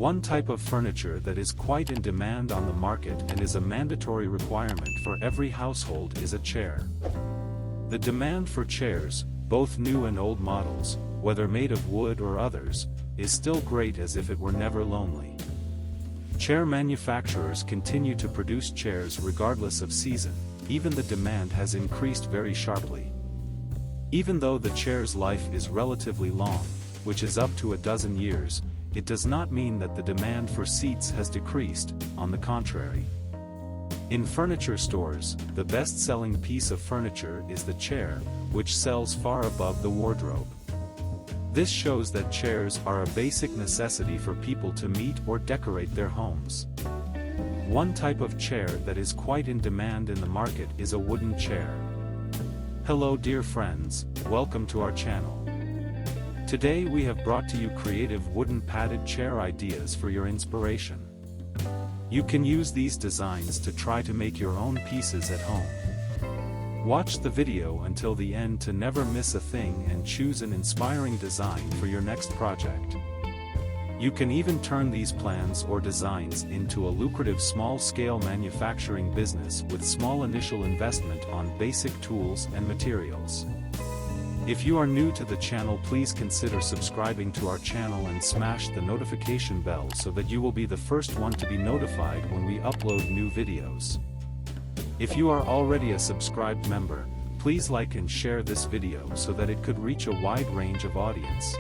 One type of furniture that is quite in demand on the market and is a mandatory requirement for every household is a chair. The demand for chairs, both new and old models, whether made of wood or others, is still great as if it were never lonely. Chair manufacturers continue to produce chairs regardless of season, even the demand has increased very sharply. Even though the chair's life is relatively long, which is up to a dozen years, it does not mean that the demand for seats has decreased, on the contrary. In furniture stores, the best-selling piece of furniture is the chair, which sells far above the wardrobe. This shows that chairs are a basic necessity for people to meet or decorate their homes. One type of chair that is quite in demand in the market is a wooden chair. Hello dear friends, welcome to our channel. Today we have brought to you creative wooden padded chair ideas for your inspiration. You can use these designs to try to make your own pieces at home. Watch the video until the end to never miss a thing and choose an inspiring design for your next project. You can even turn these plans or designs into a lucrative small-scale manufacturing business with small initial investment on basic tools and materials. If you are new to the channel, please consider subscribing to our channel and smash the notification bell so that you will be the first one to be notified when we upload new videos. If you are already a subscribed member, please like and share this video so that it could reach a wide range of audience.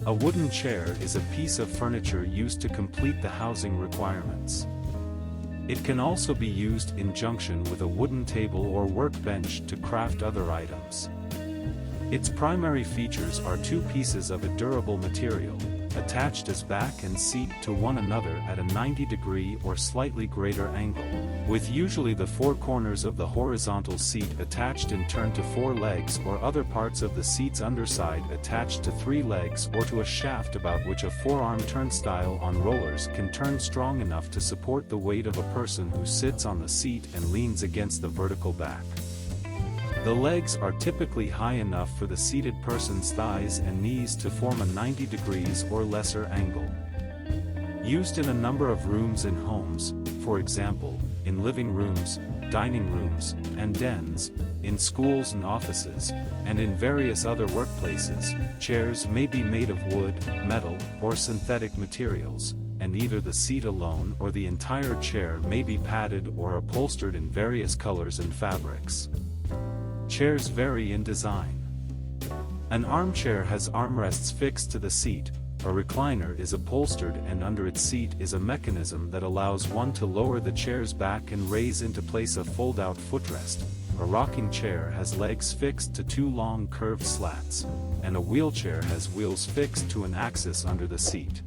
A wooden chair is a piece of furniture used to complete the housing requirements. It can also be used in junction with a wooden table or workbench to craft other items. Its primary features are two pieces of a durable material, attached as back and seat to one another at a 90-degree or slightly greater angle, with usually the four corners of the horizontal seat attached in turn to four legs or other parts of the seat's underside attached to three legs or to a shaft about which a four-arm turnstile on rollers can turn strong enough to support the weight of a person who sits on the seat and leans against the vertical back. The legs are typically high enough for the seated person's thighs and knees to form a 90 degrees or lesser angle. Used in a number of rooms in homes, for example, in living rooms, dining rooms, and dens, in schools and offices, and in various other workplaces, chairs may be made of wood, metal, or synthetic materials, and either the seat alone or the entire chair may be padded or upholstered in various colors and fabrics. Chairs vary in design. An armchair has armrests fixed to the seat, a recliner is upholstered and under its seat is a mechanism that allows one to lower the chair's back and raise into place a fold-out footrest. A rocking chair has legs fixed to two long curved slats, and a wheelchair has wheels fixed to an axis under the seat.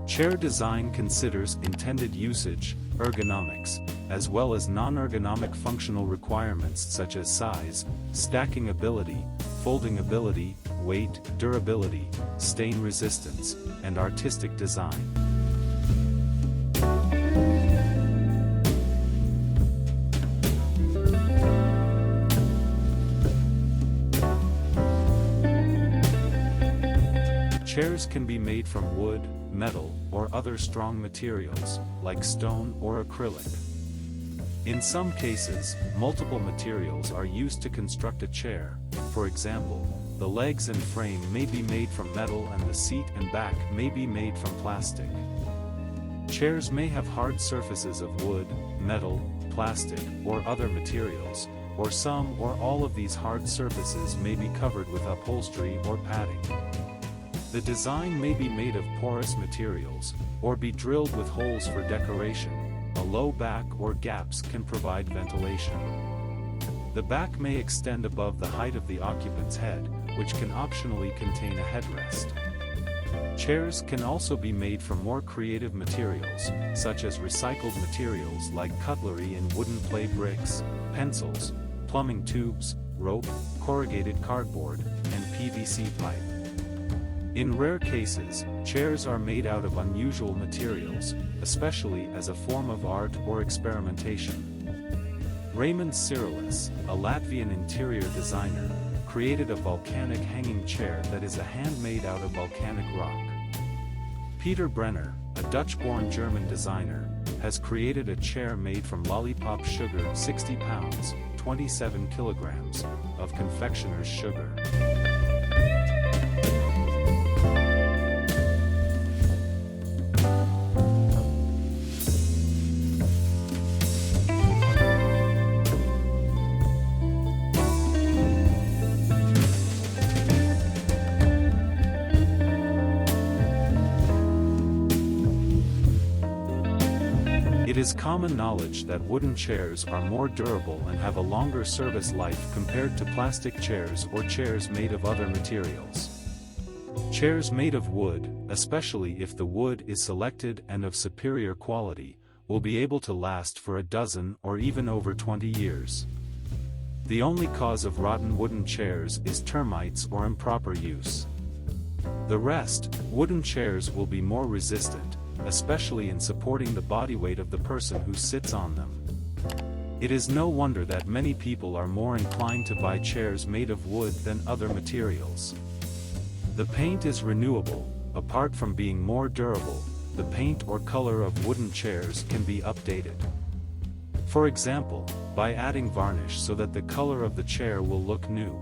Chair design considers intended usage, ergonomics, as well as non-ergonomic functional requirements such as size, stacking ability, folding ability, weight, durability, stain resistance, and artistic design. Chairs can be made from wood, metal, or other strong materials, like stone or acrylic. In some cases, multiple materials are used to construct a chair. For example, the legs and frame may be made from metal and the seat and back may be made from plastic. Chairs may have hard surfaces of wood, metal, plastic, or other materials, or some or all of these hard surfaces may be covered with upholstery or padding. The design may be made of porous materials, or be drilled with holes for decoration. A low back or gaps can provide ventilation. The back may extend above the height of the occupant's head, which can optionally contain a headrest. Chairs can also be made from more creative materials, such as recycled materials like cutlery and wooden play bricks, pencils, plumbing tubes, rope, corrugated cardboard, and PVC pipe. In rare cases, chairs are made out of unusual materials, especially as a form of art or experimentation. Raymond Cyrilis, a Latvian interior designer, created a volcanic hanging chair that is a handmade out of volcanic rock. Peter Brenner, a Dutch-born German designer, has created a chair made from lollipop sugar, 60 pounds, 27 kilograms, of confectioner's sugar. It is common knowledge that wooden chairs are more durable and have a longer service life compared to plastic chairs or chairs made of other materials. Chairs made of wood, especially if the wood is selected and of superior quality, will be able to last for a dozen or even over 20 years. The only cause of rotten wooden chairs is termites or improper use. The rest, wooden chairs will be more resistant, especially in supporting the body weight of the person who sits on them. It is no wonder that many people are more inclined to buy chairs made of wood than other materials. The paint is renewable. Apart from being more durable, the paint or color of wooden chairs can be updated. For example, by adding varnish so that the color of the chair will look new.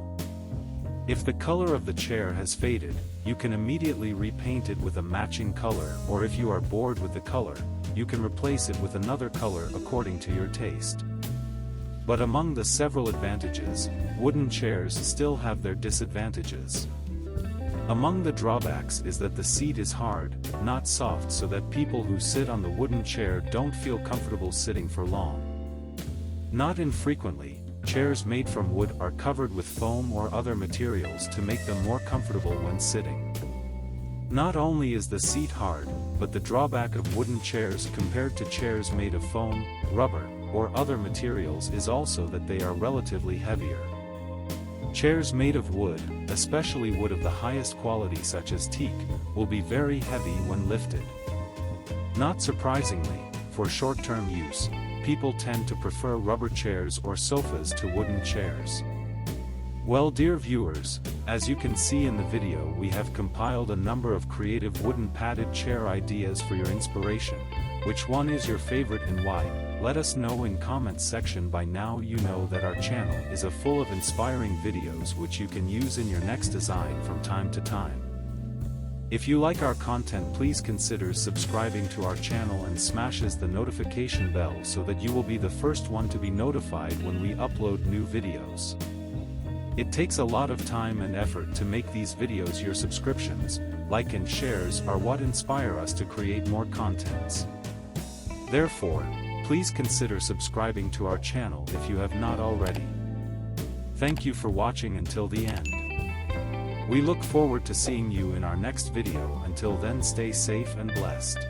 If the color of the chair has faded, you can immediately repaint it with a matching color, or if you are bored with the color, you can replace it with another color according to your taste. But among the several advantages, wooden chairs still have their disadvantages. Among the drawbacks is that the seat is hard, not soft, so that people who sit on the wooden chair don't feel comfortable sitting for long. Not infrequently, chairs made from wood are covered with foam or other materials to make them more comfortable when sitting. Not only is the seat hard, but the drawback of wooden chairs compared to chairs made of foam, rubber, or other materials is also that they are relatively heavier. Chairs made of wood, especially wood of the highest quality such as teak, will be very heavy when lifted. Not surprisingly, for short-term use, people tend to prefer rubber chairs or sofas to wooden chairs. Well, dear viewers, as you can see in the video, we have compiled a number of creative wooden padded chair ideas for your inspiration. Which one is your favorite and why? Let us know in comments section. By now you know that our channel is full of inspiring videos which you can use in your next design from time to time. If you like our content, please consider subscribing to our channel and smashes the notification bell so that you will be the first one to be notified when we upload new videos. It takes a lot of time and effort to make these videos. Your subscriptions, like and shares are what inspire us to create more contents. Therefore, please consider subscribing to our channel if you have not already. Thank you for watching until the end. We look forward to seeing you in our next video. Until then, stay safe and blessed.